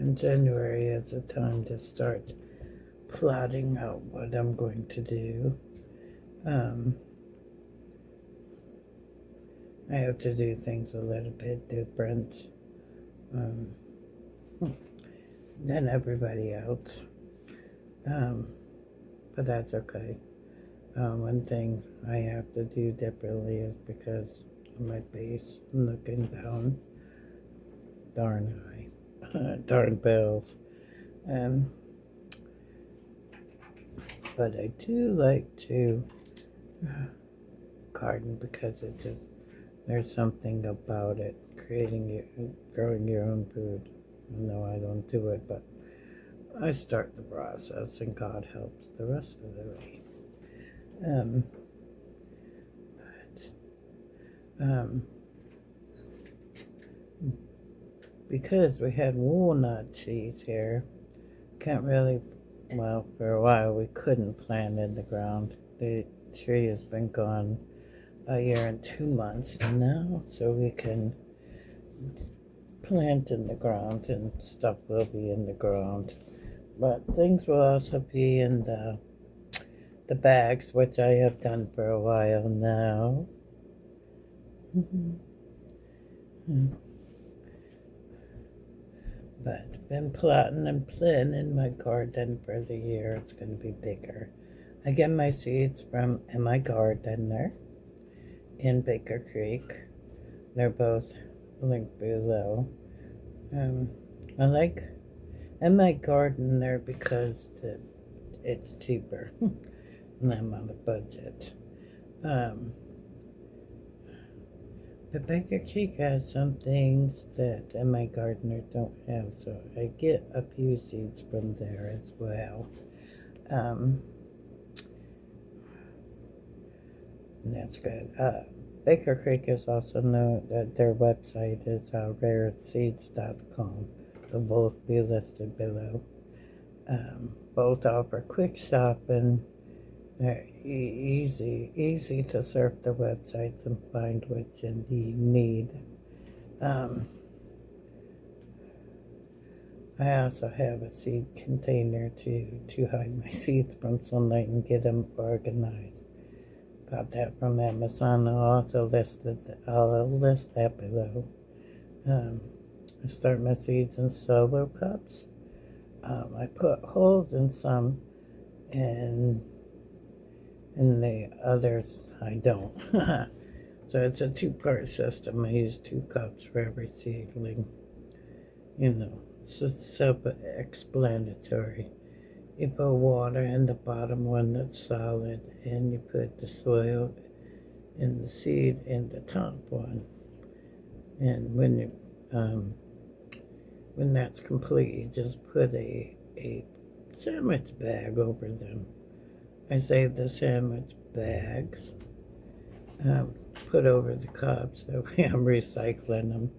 And January is the time to start plotting out what I'm going to do. I have to do things a little bit different um, than everybody else. But that's okay. One thing I have to do differently is because of my base. I'm looking down. Darn high. Darn bills. Um, but I do like to garden because there's something about it, growing your own food. No, I don't do it, but I start the process and God helps the rest of the way. Um, but, because we had walnut trees here, can't really, well, for a while we couldn't plant in the ground. The tree has been gone a year and 2 months now, so we can plant in the ground and stuff will be in the ground. But things will also be in the bags, which I have done for a while now. But been plotting and planning my garden for the year. It's going to be bigger. I get my seeds from my gardener in Baker Creek. They're both linked below. I might garden there because it's cheaper and I'm on a budget. But Baker Creek has some things that my gardener don't have, so I get a few seeds from there as well. And that's good. Baker Creek is also known that their website is rareseeds.com. They'll both be listed below. Both offer quick shopping. They're easy to surf the websites and find what you need. I also have a seed container to hide my seeds from sunlight and get them organized. Got that from Amazon. I'll list that below. I start my seeds in solo cups. I put holes in some, and in the others I don't. So it's a two-part system. I use 2 cups for every seedling. It's self-explanatory. You put water in the bottom one that's solid, and you put the soil and the seed in the top one. And when that's complete, you just put a sandwich bag over them. I save the sandwich bags, put over the cups. That way I'm recycling them.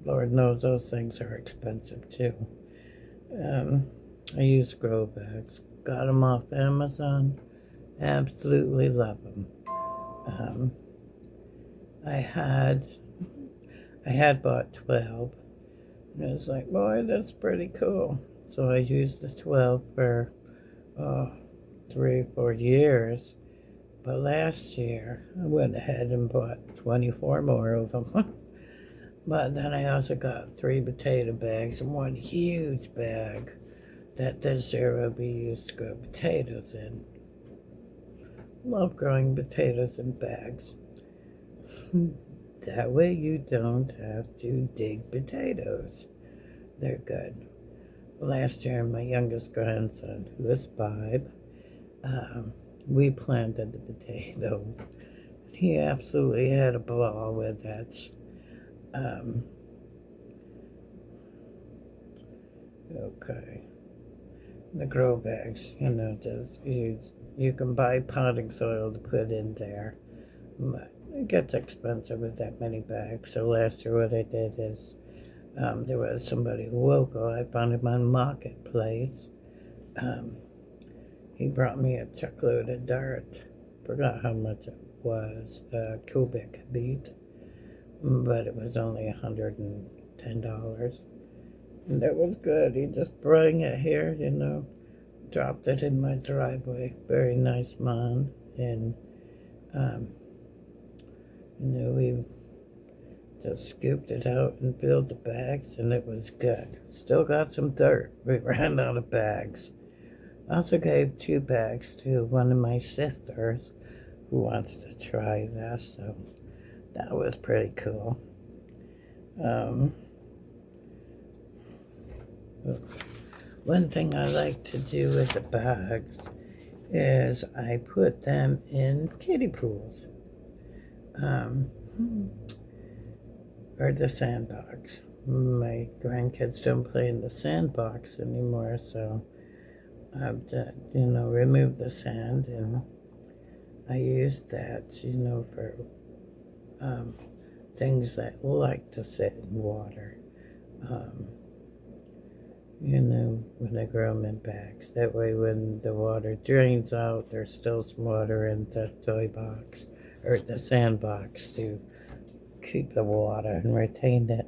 Lord knows those things are expensive too. I use grow bags. Got them off Amazon. Absolutely love them. I had bought 12. And I was like, boy, that's pretty cool. So I used the 12 for 3 or 4 years. But last year, I went ahead and bought 24 more of them. But then I also got 3 potato bags and 1 huge bag that this year will be used to grow potatoes in. Love growing potatoes in bags. That way you don't have to dig potatoes. They're good. Last year, my youngest grandson, who is 5, we planted the potatoes. He absolutely had a ball with that. Okay. The grow bags, just you can buy potting soil to put in there, but it gets expensive with that many bags. So last year what I did is there was somebody local. I found him on Marketplace. He brought me a truckload of dirt. Forgot how much it was, the cubic feet, but it was only $110. And it was good. He just brought it here, dropped it in my driveway. Very nice man. And, we just scooped it out and filled the bags, and it was good. Still got some dirt. We ran out of bags. I also gave 2 bags to one of my sisters who wants to try this, so that was pretty cool. One thing I like to do with the bags is I put them in kiddie pools, or the sandbox. My grandkids don't play in the sandbox anymore, so I've, removed the sand, and I use that, for things that like to sit in water. When I grow them in bags. That way when the water drains out, there's still some water in the toy box or the sandbox to keep the water and retain it.